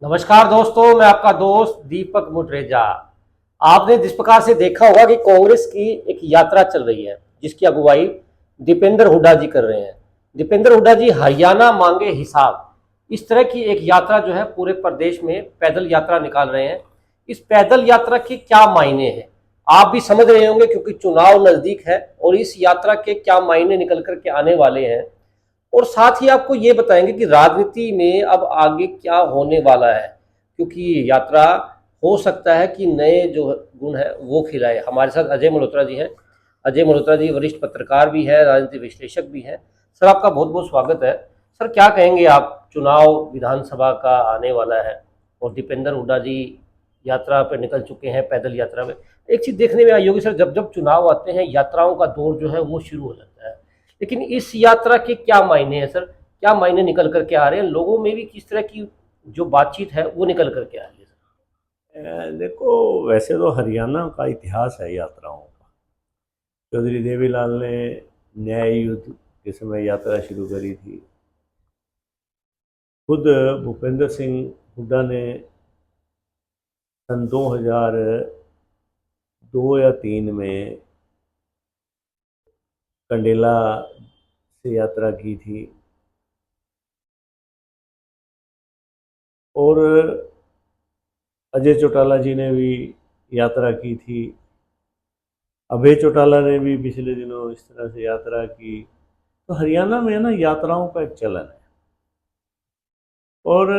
नमस्कार दोस्तों, मैं आपका दोस्त दीपक मुटरेजा। आपने जिस प्रकार से देखा होगा कि कांग्रेस की एक यात्रा चल रही है जिसकी अगुवाई दीपेंद्र हुड्डा जी कर रहे हैं। दीपेंद्र हुड्डा जी हरियाणा मांगे हिसाब, इस तरह की एक यात्रा जो है पूरे प्रदेश में पैदल यात्रा निकाल रहे हैं। इस पैदल यात्रा के क्या मायने हैं आप भी समझ रहे होंगे, क्योंकि चुनाव नजदीक है और इस यात्रा के क्या मायने निकल कर के आने वाले हैं। और साथ ही आपको ये बताएंगे कि राजनीति में अब आगे क्या होने वाला है, क्योंकि ये यात्रा हो सकता है कि नए जो गुण है वो खिलाए। हमारे साथ अजय मल्होत्रा जी हैं। अजय मल्होत्रा जी वरिष्ठ पत्रकार भी हैं, राजनीति विश्लेषक भी हैं। सर, आपका बहुत बहुत स्वागत है। सर, क्या कहेंगे आप? चुनाव विधानसभा का आने वाला है और दीपेंद्र हुड्डा जी यात्रा पर निकल चुके हैं, पैदल यात्रा में। एक चीज देखने में आई होगी सर, जब जब चुनाव आते हैं यात्राओं का दौर जो है वो शुरू हो जाता है। लेकिन इस यात्रा के क्या मायने हैं सर? क्या मायने निकल करके आ रहे हैं लोगों में भी? किस तरह की जो बातचीत है वो निकल करके आ रही है सर? देखो, वैसे तो हरियाणा का इतिहास है यात्राओं का। चौधरी देवीलाल ने न्याय युद्ध के समय यात्रा शुरू करी थी। खुद भूपेंद्र सिंह हुड्डा ने सन 2002 या 3 में कंडेला से यात्रा की थी। और अजय चौटाला जी ने भी यात्रा की थी। अभय चौटाला ने भी पिछले दिनों इस तरह से यात्रा की। तो हरियाणा में ना यात्राओं का एक चलन है। और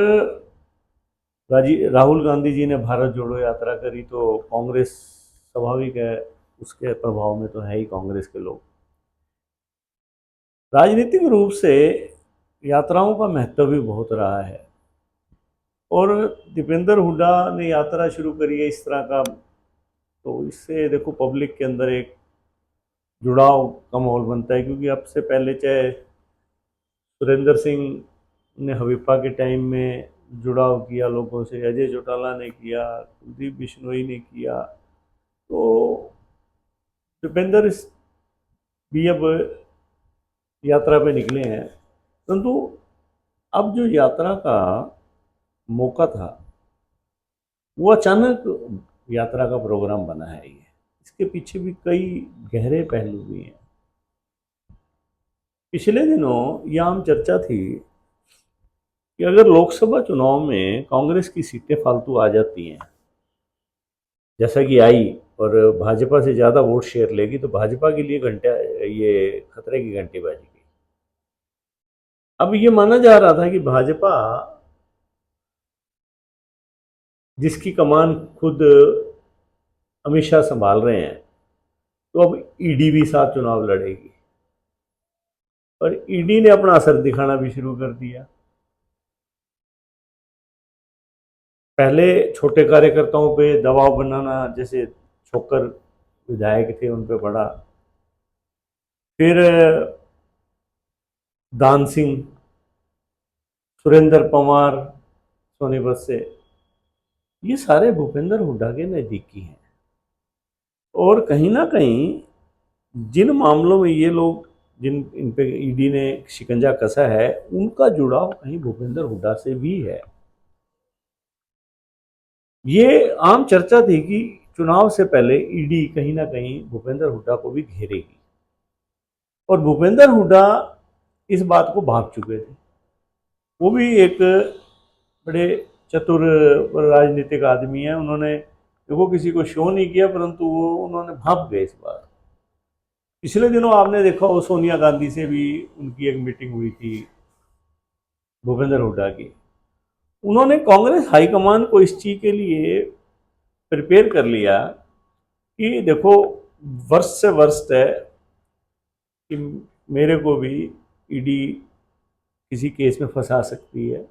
राहुल गांधी जी ने भारत जोड़ो यात्रा करी तो कांग्रेस, स्वाभाविक है, उसके प्रभाव में तो है ही कांग्रेस के लोग। राजनीतिक रूप से यात्राओं का महत्व भी बहुत रहा है। और दीपेंद्र हुड्डा ने यात्रा शुरू करी है इस तरह का, तो इससे देखो पब्लिक के अंदर एक जुड़ाव का माहौल बनता है। क्योंकि अब से पहले चाहे सुरेंद्र सिंह ने हविप्पा के टाइम में जुड़ाव किया लोगों से, अजय चौटाला ने किया, कुलदीप बिश्नोई ने किया, तो दीपेंद्र भी अब यात्रा पे निकले हैं। परंतु अब जो यात्रा का मौका था वो अचानक यात्रा का प्रोग्राम बना है। ये इसके पीछे भी कई गहरे पहलू भी हैं। पिछले दिनों यह आम चर्चा थी कि अगर लोकसभा चुनाव में कांग्रेस की सीटें फालतू आ जाती हैं, जैसा कि आई, और भाजपा से ज़्यादा वोट शेयर लेगी, तो भाजपा के लिए घंटा ये खतरे की घंटी बजेगी। अब ये माना जा रहा था कि भाजपा, जिसकी कमान खुद अमित शाह संभाल रहे हैं, तो अब ईडी भी साथ चुनाव लड़ेगी। और ईडी ने अपना असर दिखाना भी शुरू कर दिया। पहले छोटे कार्यकर्ताओं पे दबाव बनाना, जैसे छोकर विधायक थे उन पे पड़ा। फिर दान सिंह, सुरेंद्र पवार सोनीपत से, ये सारे भूपेंद्र हुड्डा के नज़दीकी हैं। और कहीं ना कहीं जिन मामलों में ये लोग, जिन इन पे ईडी ने शिकंजा कसा है, उनका जुड़ाव कहीं भूपेंद्र हुड्डा से भी है। ये आम चर्चा थी कि चुनाव से पहले ईडी कहीं ना कहीं भूपेंद्र हुड्डा को भी घेरेगी। और भूपेंद्र हुड्डा इस बात को भांप चुके थे। वो भी एक बड़े चतुर राजनीतिक आदमी है। उन्होंने देखो किसी को शो नहीं किया, परंतु वो उन्होंने भांप गए इस बात। पिछले दिनों आपने देखा हो, सोनिया गांधी से भी उनकी एक मीटिंग हुई थी भूपेंद्र हुड्डा की। उन्होंने कांग्रेस हाईकमान को इस चीज के लिए प्रिपेयर कर लिया कि देखो, वर्ष से वर्ष है कि मेरे को भी ईडी किसी केस में फंसा सकती है।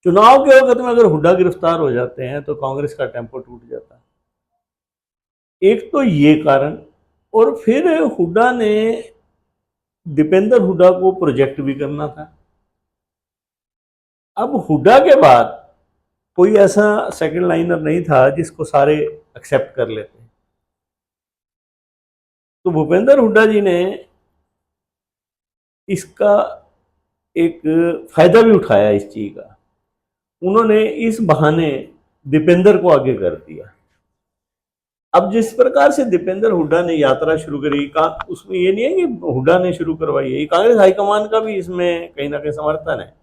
चुनाव के वक्त में अगर हुड्डा गिरफ्तार हो जाते हैं तो कांग्रेस का टेम्पो टूट जाता है। एक तो ये कारण। और फिर हुड्डा ने, दीपेंद्र हुड्डा को प्रोजेक्ट भी करना था। अब हुड्डा के बाद कोई ऐसा सेकंड लाइनर नहीं था जिसको सारे एक्सेप्ट कर लेते। तो भूपेंद्र हुड्डा जी ने इसका एक फायदा भी उठाया इस चीज का। उन्होंने इस बहाने दीपेंद्र को आगे कर दिया। अब जिस प्रकार से दीपेंद्र हुड्डा ने यात्रा शुरू करी, उसमें ये नहीं है कि हुड्डा ने शुरू करवाई है, कांग्रेस हाईकमान का भी इसमें कहीं ना कहीं समर्थन है।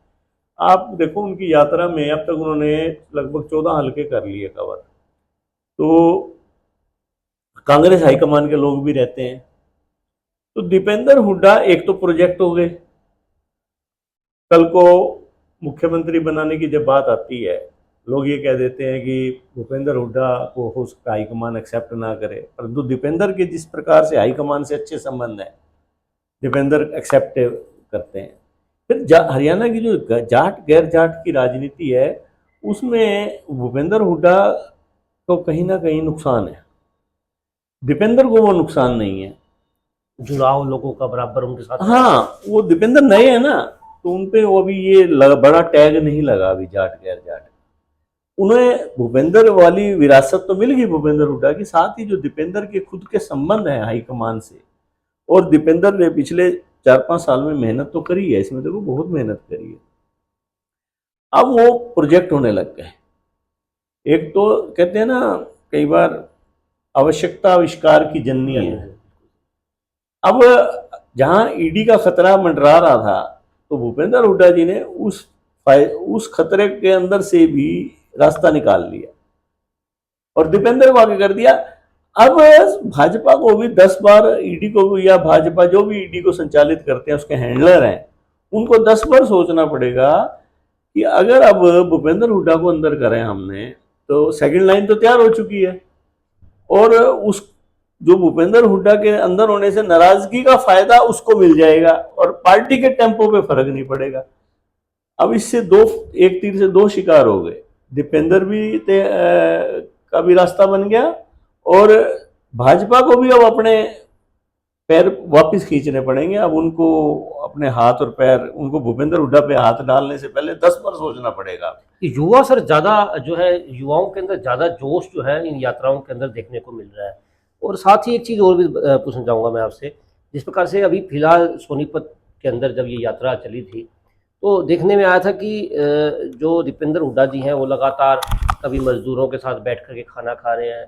आप देखो उनकी यात्रा में अब तक उन्होंने लगभग 14 हल्के कर लिए कवर। तो कांग्रेस हाईकमान के लोग भी रहते हैं। तो दीपेंद्र हुड्डा एक तो प्रोजेक्ट हो गए, कल को मुख्यमंत्री बनाने की जब बात आती है, लोग ये कह देते हैं कि भूपेंद्र हुड्डा को हो सकता हाईकमान एक्सेप्ट ना करे, परंतु दीपेंद्र के जिस प्रकार से हाईकमान से अच्छे संबंध हैं, दीपेंद्र एक्सेप्ट करते हैं। फिर हरियाणा की जो जाट गैर जाट की राजनीति है, उसमें भूपेंद्र हुड्डा को कहीं ना कहीं नुकसान है, दीपेंद्र को वो नुकसान नहीं है। जुड़ाव लोगों का बराबर उनके साथ। हाँ, वो दीपेंद्र नए है ना, तो उनपे वो अभी ये बड़ा टैग नहीं लगा अभी जाट गैर जाट। उन्हें भूपेंद्र वाली विरासत तो मिल गई भूपेंद्र हुड्डा की, साथ ही जो दीपेंद्र के खुद के संबंध है हाईकमान से, और दीपेंद्र ने पिछले 4-5 साल में मेहनत तो करी है, इसमें देखो बहुत मेहनत करी है। अब वो प्रोजेक्ट होने लग गए। एक तो कहते हैं ना कई बार आवश्यकता आविष्कार की जननी है। अब जहां ईडी का खतरा मंडरा रहा था, तो भूपेंद्र हुड्डा जी ने उस खतरे के अंदर से भी रास्ता निकाल लिया और दीपेंद्र को आगे कर दिया। अब भाजपा को भी 10 बार ईडी को, या भाजपा जो भी ईडी को संचालित करते हैं उसके हैंडलर हैं, उनको 10 बार सोचना पड़ेगा कि अगर अब भूपेंद्र हुड्डा को अंदर करें हमने, तो सेकंड लाइन तो तैयार हो चुकी है, और उस जो भूपेंद्र हुड्डा के अंदर होने से नाराजगी का फायदा उसको मिल जाएगा और पार्टी के टेम्पो पे फर्क नहीं पड़ेगा। अब इससे एक तीर से दो शिकार हो गए। दीपेंद्र भी का भी रास्ता बन गया, और भाजपा को भी अब अपने पैर वापस खींचने पड़ेंगे। अब उनको अपने हाथ और पैर, उनको भूपेंद्र हुड्डा पे हाथ डालने से पहले 10 बार सोचना पड़ेगा। युवा सर ज्यादा जो है, युवाओं के अंदर ज्यादा जोश जो है इन यात्राओं के अंदर देखने को मिल रहा है। और साथ ही एक चीज और भी पूछना चाहूंगा मैं आपसे, जिस प्रकार से अभी फिलहाल सोनीपत के अंदर जब ये यात्रा चली थी, तो देखने में आया था कि जो दीपेंद्र हुड्डा जी हैं वो लगातार कभी मजदूरों के साथ बैठ कर के खाना खा रहे हैं,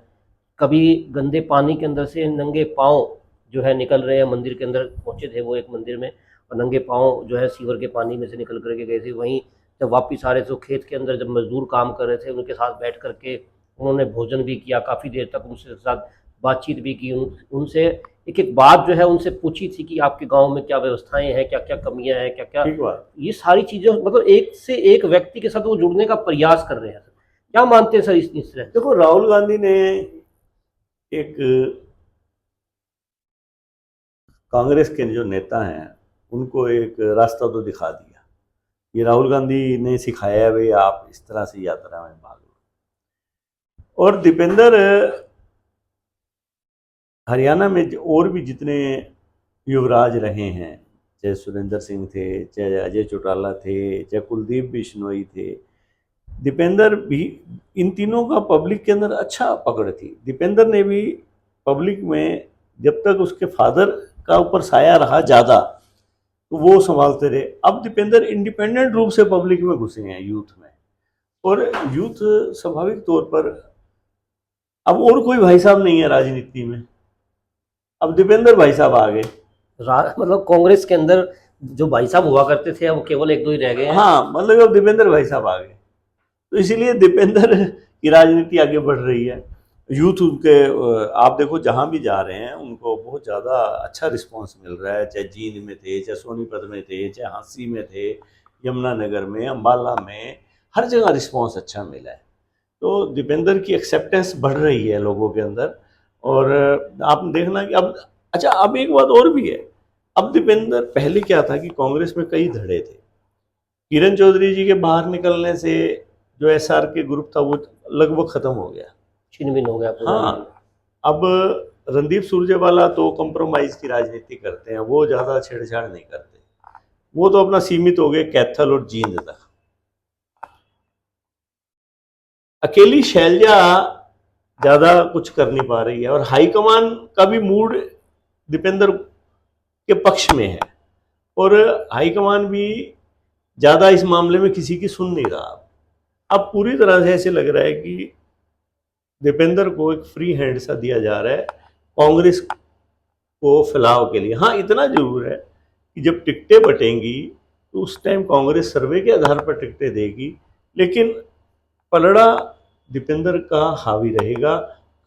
कभी गंदे पानी के अंदर से नंगे पाँव जो है निकल रहे हैं। मंदिर के अंदर पहुंचे थे वो एक मंदिर में, और नंगे पाँव जो है सीवर के पानी में से निकल करके गए थे। वहीं जब वापस आ रहे थे तो खेत के अंदर जब मजदूर काम कर रहे थे उनके साथ बैठ करके उन्होंने भोजन भी किया, काफ़ी देर तक उनके साथ बातचीत भी की, उनसे एक एक बात जो है उनसे पूछी थी कि आपके गांव में क्या व्यवस्थाएं हैं, क्या क्या कमियां हैं, क्या क्या, ये सारी चीज़ें, मतलब एक से एक व्यक्ति के साथ वो जुड़ने का प्रयास कर रहे हैं। क्या मानते हैं सर इस तरह? देखो, राहुल गांधी ने एक कांग्रेस के जो नेता हैं उनको एक रास्ता तो दिखा दिया। ये राहुल गांधी ने सिखाया है भाई आप इस तरह से यात्रा में भाग लो। और दीपेंद्र हरियाणा में और भी जितने युवराज रहे हैं, चाहे सुरेंद्र सिंह थे, चाहे अजय चौटाला थे, चाहे कुलदीप बिश्नोई थे, दीपेंद्र भी, इन तीनों का पब्लिक के अंदर अच्छा पकड़ थी। दीपेंद्र ने भी पब्लिक में जब तक उसके फादर का ऊपर साया रहा ज़्यादा, तो वो संभालते रहे। अब दीपेंद्र इंडिपेंडेंट रूप से पब्लिक में घुसे हैं, यूथ में, और यूथ स्वाभाविक तौर पर अब और कोई भाई साहब नहीं है राजनीति में, अब दीपेंद्र भाई साहब आ गए। मतलब कांग्रेस के अंदर जो भाई साहब हुआ करते थे वो केवल एक दो ही रह गए हैं। हाँ, मतलब अब दीपेंद्र भाई साहब आ गए, तो इसीलिए दीपेंद्र की राजनीति आगे बढ़ रही है। यूथ उनके, आप देखो जहाँ भी जा रहे हैं उनको बहुत ज़्यादा अच्छा रिस्पांस मिल रहा है, चाहे जींद में थे, चाहे सोनीपत में थे, चाहे हांसी में थे, यमुनानगर में, अम्बाला में, हर जगह रिस्पांस अच्छा मिला है। तो दीपेंद्र की एक्सेप्टेंस बढ़ रही है लोगों के अंदर। और आप देखना कि अब, अच्छा, अब एक बात और भी है। अब दीपेंद्र, पहले क्या था कि कांग्रेस में कई धड़े थे, किरण चौधरी जी के बाहर निकलने से जो एसआर के ग्रुप था वो लगभग खत्म हो गया, छिन भिन हो गया पूरा। हाँ, अब रणदीप सुरजेवाला तो कंप्रोमाइज की राजनीति करते हैं, वो ज़्यादा छेड़छाड़ नहीं करते, वो तो अपना सीमित हो गए कैथल और जींद तक। अकेली शैलजा ज़्यादा कुछ कर नहीं पा रही है, और हाईकमान का भी मूड दीपेंद्र के पक्ष में है, और हाईकमान भी ज़्यादा इस मामले में किसी की सुन नहीं रहा। अब पूरी तरह से ऐसे लग रहा है कि दीपेंद्र को एक फ्री हैंड सा दिया जा रहा है कांग्रेस को फैलाव के लिए। हाँ, इतना जरूर है कि जब टिकटें बटेंगी तो उस टाइम कांग्रेस सर्वे के आधार पर टिकटें देगी, लेकिन पलड़ा दीपेंद्र का हावी रहेगा,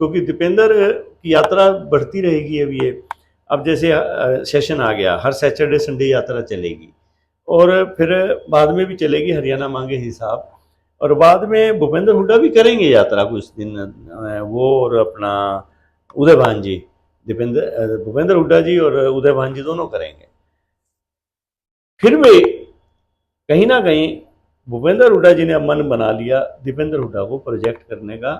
क्योंकि दीपेंद्र की यात्रा बढ़ती रहेगी। अब जैसे सेशन आ गया, हर सैटरडे संडे यात्रा चलेगी, और फिर बाद में भी चलेगी हरियाणा मांगे हिसाब, और बाद में भूपेंद्र हुड्डा भी करेंगे यात्रा कुछ दिन, वो और अपना उदय भान जी, भूपेंद्र हुड्डा जी और उदय भान जी दोनों करेंगे। फिर भी कहीं ना कहीं भूपेंद्र हुड्डा जी ने अब मन बना लिया दीपेंद्र हुड्डा को प्रोजेक्ट करने का,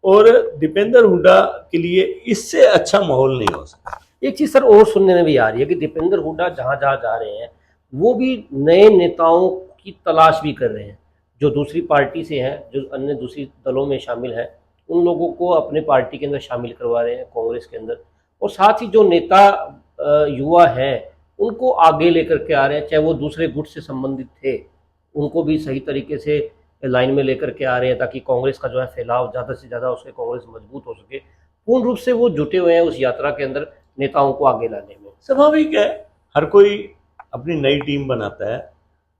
और दीपेंद्र हुड्डा के लिए इससे अच्छा माहौल नहीं हो सकता। एक चीज सर और सुनने में भी आ रही है कि दीपेंद्र हुड्डा जहां जहां जा रहे हैं वो भी नए नेताओं की तलाश भी कर रहे हैं, जो दूसरी पार्टी से हैं, जो अन्य दूसरी दलों में शामिल हैं, उन लोगों को अपने पार्टी के अंदर शामिल करवा रहे हैं कांग्रेस के अंदर, और साथ ही जो नेता युवा हैं उनको आगे लेकर के आ रहे हैं, चाहे वो दूसरे गुट से संबंधित थे उनको भी सही तरीके से लाइन में लेकर के आ रहे हैं, ताकि कांग्रेस का जो है फैलाव ज़्यादा से ज़्यादा उसके कांग्रेस मजबूत हो सके। पूर्ण रूप से वो जुटे हुए हैं उस यात्रा के अंदर नेताओं को आगे लाने में। स्वाभाविक है, हर कोई अपनी नई टीम बनाता है।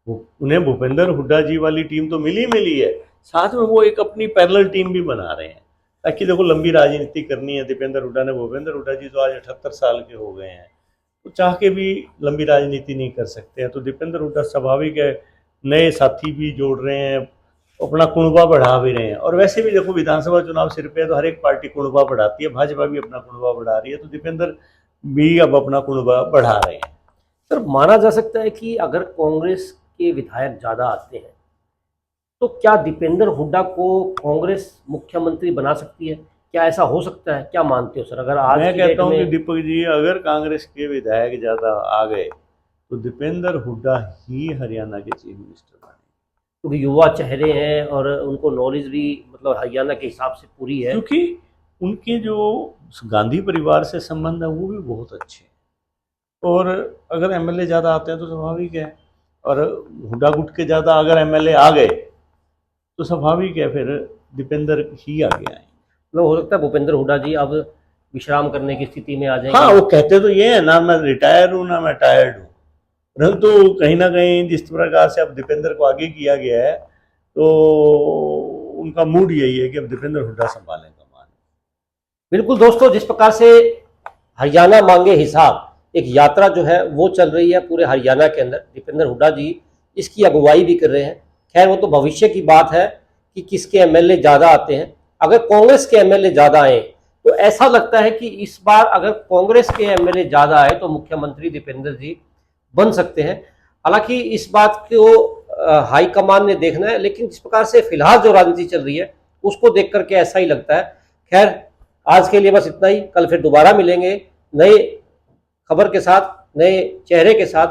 उन्हें भूपेंद्र हुड्डा जी वाली टीम तो मिली है, साथ में वो एक अपनी पैरेलल टीम भी बना रहे हैं, ताकि देखो लंबी राजनीति करनी है दीपेंद्र हुड्डा ने। भूपेंद्र हुड्डा जी तो आज 78 साल के हो गए हैं, तो चाह के भी लंबी राजनीति नहीं कर सकते हैं। तो दीपेंद्र हुड्डा स्वाभाविक है नए साथी भी जोड़ रहे हैं, अपना कुनबा बढ़ा भी रहे हैं। और वैसे भी देखो विधानसभा चुनाव सिर पे है, तो हर एक पार्टी कुनबा बढ़ाती है, भाजपा भी अपना कुनबा बढ़ा रही है, तो दीपेंद्र भी अब अपना कुनबा बढ़ा रहे हैं। सर माना जा सकता है कि अगर कांग्रेस के विधायक ज़्यादा आते हैं तो क्या दीपेंद्र हुड्डा को कांग्रेस मुख्यमंत्री बना सकती है? क्या ऐसा हो सकता है? क्या मानते हो सर? अगर आज मैं की कहता डेट हूँ कि में दीपक जी, अगर कांग्रेस के विधायक ज़्यादा आ गए तो दीपेंद्र हुड्डा ही हरियाणा के चीफ मिनिस्टर बने, क्योंकि युवा चेहरे हैं और उनको नॉलेज भी मतलब हरियाणा के हिसाब से पूरी है, क्योंकि उनके जो गांधी परिवार से संबंध है वो भी बहुत अच्छे हैं। और अगर एमएलए ज़्यादा आते हैं तो स्वाभाविक है, और हुड्डा गुट के ज़्यादा अगर एमएलए आ गए तो स्वाभाविक है फिर दीपेंद्र ही आगे आए। मतलब हो सकता है भूपेंद्र हुड्डा जी अब विश्राम करने की स्थिति में आ जाएंगे। हाँ, वो कहते तो ये है ना, मैं रिटायर हूँ ना मैं टायर्ड हूँ, परंतु कहीं ना कहीं जिस प्रकार से अब दीपेंद्र को आगे किया गया है तो उनका मूड यही है कि अब दीपेंद्र हुड्डा संभालें कमान। बिल्कुल दोस्तों, जिस प्रकार से हरियाणा मांगे हिसाब एक यात्रा जो है वो चल रही है पूरे हरियाणा के अंदर, दीपेंद्र हुड्डा जी इसकी अगुवाई भी कर रहे हैं। खैर वो तो भविष्य की बात है कि किसके एमएलए ज़्यादा आते हैं। अगर कांग्रेस के एमएलए ज़्यादा आए तो ऐसा लगता है कि इस बार अगर कांग्रेस के एमएलए ज़्यादा आए तो मुख्यमंत्री दीपेंद्र जी बन सकते हैं। हालांकि इस बात को हाईकमान ने देखना है, लेकिन जिस प्रकार से फिलहाल जो राजनीति चल रही है उसको देख करके ऐसा ही लगता है। खैर आज के लिए बस इतना ही, कल फिर दोबारा मिलेंगे नए खबर के साथ, नए चेहरे के साथ,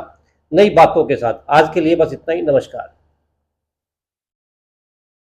नई बातों के साथ। आज के लिए बस इतना ही, नमस्कार।